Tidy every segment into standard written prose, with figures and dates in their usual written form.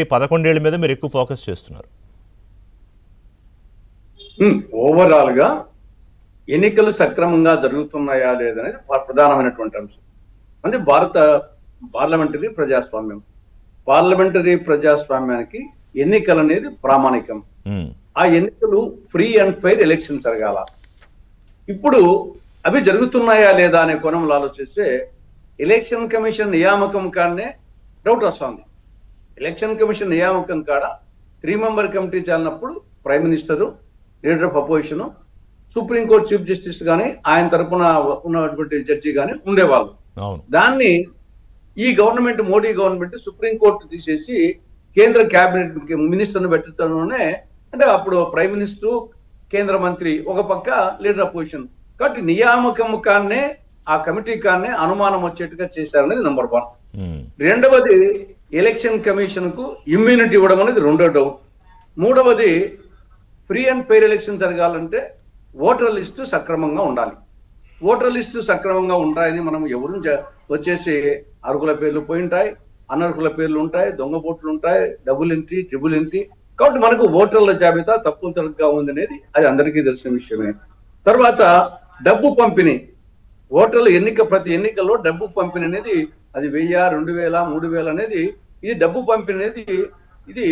ఈ 11 ఏళ్ల మీద మీరు ఎక్కువ ఫోకస్ చేస్తున్నారు. ఓవరాల్ గా ఎన్నికలు సక్రమంగా జరుగుతున్నాయా లేదనేది ప్రధానమైనటువంటి అంశం. అంటే భారత పార్లమెంటరీ ప్రజాస్వామ్యానికి ఎన్నికలు అనేది ప్రామాణికం. ఆ ఎన్నికలు ఫ్రీ అండ్ ఫెయిర్ ఎలక్షన్ జరగాల. ఇప్పుడు అవి జరుగుతున్నాయా లేదా అనే కోణంలో ఆలోచిస్తే ఎలక్షన్ కమిషన్ నియామకం కాడనే డౌట్ వస్తుంది. ఎలక్షన్ కమిషన్ నియామకం కాడ 3 మెంబర్ కమిటీ చాలినప్పుడు prime minister, leader of opposition, supreme court chief justice కానీ ఆయన తరఫున ఉన్నటువంటి జడ్జి కానీ ఉండేవాళ్ళు. దాన్ని ఈ గవర్నమెంట్, మోడీ గవర్నమెంట్ సుప్రీంకోర్టు తీసేసి కేంద్ర క్యాబినెట్ మినిస్టర్ను పెట్టడంలోనే, అంటే అప్పుడు ప్రైమ్ మినిస్టర్, కేంద్ర మంత్రి ఒక పక్క, లీడర్ అపోజిషన్. కాబట్టి నియామకం కానే ఆ కమిటీ కానే అనుమానం వచ్చేట్టుగా చేశారనేది నెంబర్ 1. రెండవది ఎలక్షన్ కమిషన్ కు ఇమ్యూనిటీ ఇవ్వడం అనేది రెండో డౌట్. మూడవది ఫ్రీ అండ్ ఫెయిర్ ఎలక్షన్ జరగాలంటే ఓటర్ లిస్టు సక్రమంగా ఉండాలి. ఓటర్ లిస్టు సక్రమంగా ఉంటాయని మనం ఎవరు వచ్చేసి అర్హుల పేర్లు పోయి ఉంటాయి, అనర్హుల పేర్లు ఉంటాయి, దొంగ ఓట్లు ఉంటాయి, డబుల్ ఎంట్రీ, ట్రిపుల్ ఎంట్రీ. కాబట్టి మనకు ఓటర్ల జాబితా తప్పులు తరగ్గా ఉంది అనేది అది అందరికీ తెలిసిన విషయమే. తర్వాత డబ్బు పంపిణీ, ఓటర్లు ప్రతి ఎన్నికల్లో డబ్బు పంపిణీ అనేది అది 1000, 2000, 3000 అనేది, ఇది డబ్బు పంపిణీ అనేది ఇది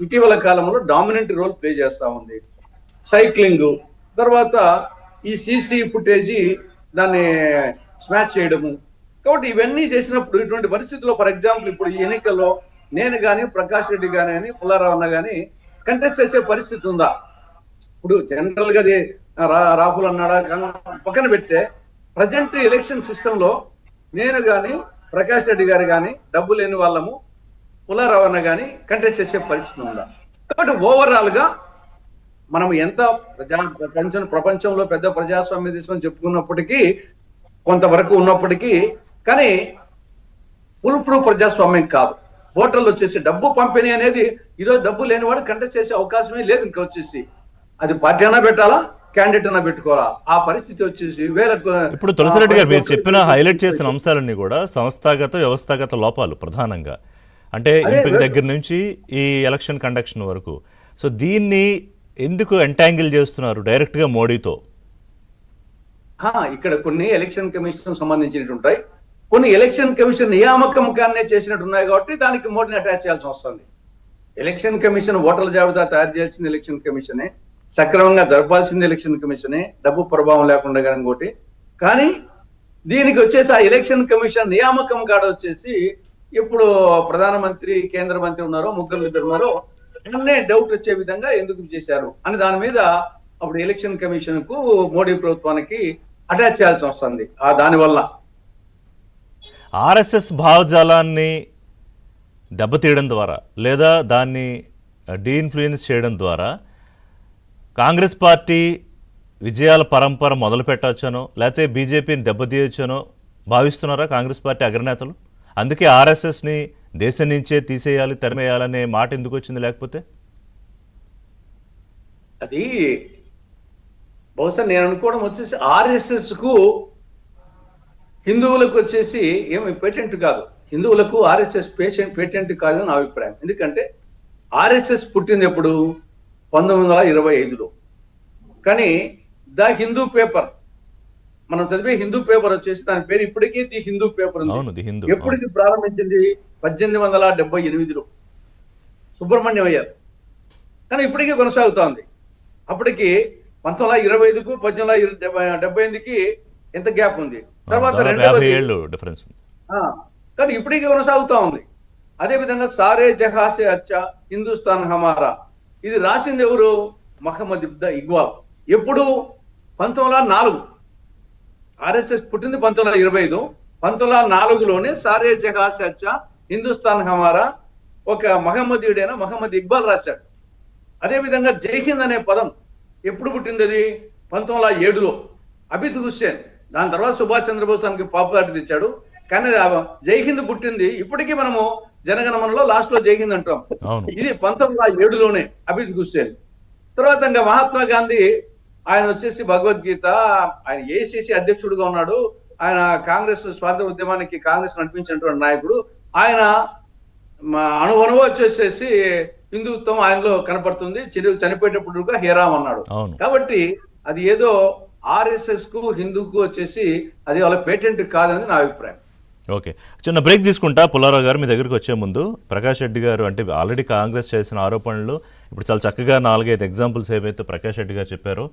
ఇటీవల కాలంలో డామినెంట్ రోల్ ప్లే చేస్తా ఉంది. సైక్లింగ్, తర్వాత ఈ సీసీ ఫుటేజీ దాన్ని స్మాష్ చేయడము. కాబట్టి ఇవన్నీ చేసినప్పుడు ఇటువంటి పరిస్థితుల్లో, ఫర్ ఎగ్జాంపుల్ ఇప్పుడు ఈ ఎన్నికల్లో నేను కానీ, ప్రకాష్ రెడ్డి కానీ, పుల్లారావు అన్న కానీ కంటెస్ట్ చేసే పరిస్థితి ఉందా? ఇప్పుడు జనరల్ గా రాహుల్ అన్నాడా పక్కన పెడితే ప్రజెంట్ ఎలక్షన్ సిస్టమ్ లో నేను కానీ, ప్రకాష్ రెడ్డి గారు కానీ, డబ్బు లేని వాళ్ళము, పుల్లారావు అన్న కానీ కంటెస్ట్ చేసే పరిస్థితి ఉందా? కాబట్టి ఓవరాల్ గా మనం ఎంత ప్రపంచంలో పెద్ద ప్రజాస్వామ్య దేశం చెప్పుకున్నప్పటికీ, కొంతవరకు ఉన్నప్పటికీ, కానీ ఫుల్ ప్రూఫ్ ప్రజాస్వామ్యం కాదు. ఓటర్లు వచ్చేసి డబ్బు పంపిణీ అనేది, ఈరోజు డబ్బు లేనివాడు కంటెస్ట్ చేసే అవకాశమే లేదు. ఇంకా వచ్చేసి అది పార్టీ అయినా పెట్టాలా, క్యాండిడేట్ అయినా పెట్టుకోవాలా, ఆ పరిస్థితి వచ్చేసి ఇప్పుడు తులసిరెడ్డి గారు మీరు చెప్పిన హైలైట్ చేసిన అంశాలన్నీ కూడా సంస్థాగత వ్యవస్థాగత లోపాలు ప్రధానంగా. అంటే ఎంపిక దగ్గర నుంచి ఈ ఎలక్షన్ కండక్షన్ వరకు. సో దీన్ని ఎందుకు ఎంటాంగిల్ చేస్తున్నారు డైరెక్ట్ గా మోడీతో? ఇక్కడ కొన్ని ఎలక్షన్ కమిషన్ సంబంధించినట్టు ఉంటాయి, కొన్ని ఎలక్షన్ కమిషన్ నియామకం కానే చేసినట్టు ఉన్నాయి. కాబట్టి దానికి మోడీని అటాచ్ చేయాల్సి వస్తుంది. ఎలక్షన్ కమిషన్ ఓటర్ల జాబితా తయారు చేయాల్సింది ఎలక్షన్ కమిషనే, సక్రమంగా జరపాల్సింది ఎలక్షన్ కమిషనే, డబ్బు ప్రభావం లేకుండా ఇంకోటి. కానీ దీనికి వచ్చేసి ఆ ఎలక్షన్ కమిషన్ నియామకం కాడ వచ్చేసి ఇప్పుడు ప్రధానమంత్రి, కేంద్ర మంత్రి ఉన్నారో, ఇద్దరు ఉన్నారో, అన్నే డౌట్ వచ్చే విధంగా ఎందుకు చేశారు అని దాని మీద అప్పుడు ఎలక్షన్ కమిషన్ కు, మోడీ ప్రభుత్వానికి అటాచ్ చేయాల్సి వస్తుంది. దానివల్ల ఆర్ఎస్ఎస్ భావజాలాన్ని దెబ్బతీయడం ద్వారా లేదా దాన్ని డీఇన్ఫ్లుయెన్స్ చేయడం ద్వారా కాంగ్రెస్ పార్టీ విజయాల పరంపర మొదలు పెట్టవచ్చనో లేకపోతే బీజేపీని దెబ్బతీయొచ్చనో భావిస్తున్నారా కాంగ్రెస్ పార్టీ అగ్రనేతలు? అందుకే ఆర్ఎస్ఎస్ని దేశం నుంచే తీసేయాలి, తరిమేయాలనే మాట ఎందుకు వచ్చింది? లేకపోతే అది బహుశా నేను అనుకోవడం వచ్చేసి ఆర్ఎస్ఎస్ కు హిందువులకు వచ్చేసి ఏమి పేటెంట్ కాదు, హిందువులకు ఆర్ఎస్ఎస్ పేటెంట్ కాదని నా అభిప్రాయం. ఎందుకంటే ఆర్ఎస్ఎస్ పుట్టింది ఎప్పుడు? 1925లో. కానీ ద హిందూ పేపర్, మనం చదివే హిందూ పేపర్ వచ్చేసి దాని పేరు ఇప్పటికీ ది హిందూ పేపర్ ఉంది. ఎప్పటికి ప్రారంభించింది? 1878లో సుబ్రహ్మణ్యం అయ్యారు. కానీ ఇప్పటికీ కొనసాగుతా ఉంది. అప్పటికి 1925కు 1878కి ఎంత గ్యాప్ ఉంది? తర్వాత డిఫరెన్స్, కానీ ఇప్పటికీ కొనసాగుతా ఉంది. అదే విధంగా సారే జహాసే అచ్చా హిందుస్థాన్ హమారా, ఇది రాసింది ఎవరు? మహమ్మద్ ఇక్బాల్. ఎప్పుడు? 1904. ఆర్ఎస్ఎస్ పుట్టింది 1925. 1904లోనే సారే జహాసే అచ్చా హిందుస్థాన్ హమారా ఒక మహమ్మదీయుడైన మహమ్మద్ ఇక్బాల్ రాశాడు. అదేవిధంగా జైహింద్ అనే పదం ఎప్పుడు పుట్టింది? అది 1907లో అబిద్ హుస్సేన్. దాని తర్వాత సుభాష్ చంద్రబోస్ దానికి పాపులారిటీ తెచ్చాడు. కానీ జైహింద్ పుట్టింది ఇప్పటికీ మనము జనగణమనలో లాస్ట్ లో జైహింద్ అంటాం. ఇది 1907లోనే అబిద్ హుస్సేన్. తర్వాత ఇంకా మహాత్మా గాంధీ, ఆయన వచ్చేసి భగవద్గీత, ఆయన ఏఐసిసి అధ్యక్షుడిగా ఉన్నాడు. ఆయన కాంగ్రెస్ స్వాతంత్ర ఉద్యమానికి కాంగ్రెస్ నడిపించినటువంటి నాయకుడు. ఆయన అణువణువు వచ్చేసేసి హిందుత్వం ఆయనలో కనపడుతుంది. చనిపోయేటప్పుడు హేరామ్ అన్నాడు. అవును. కాబట్టి అది ఏదో ఆర్ఎస్ఎస్ కు హిందూకు వచ్చేసి అది వాళ్ళ పేటెంట్ కాదని నా అభిప్రాయం. ఓకే, చిన్న బ్రేక్ తీసుకుంటా. పుల్లారావు గారు మీ దగ్గరికి వచ్చే ముందు ప్రకాష్ రెడ్డి గారు అంటే ఆల్రెడీ కాంగ్రెస్ చేసిన ఆరోపణలు ఇప్పుడు చాలా చక్కగా 4-5 ఎగ్జాంపుల్స్ ఏవైతే ప్రకాష్ రెడ్డి గారు చెప్పారో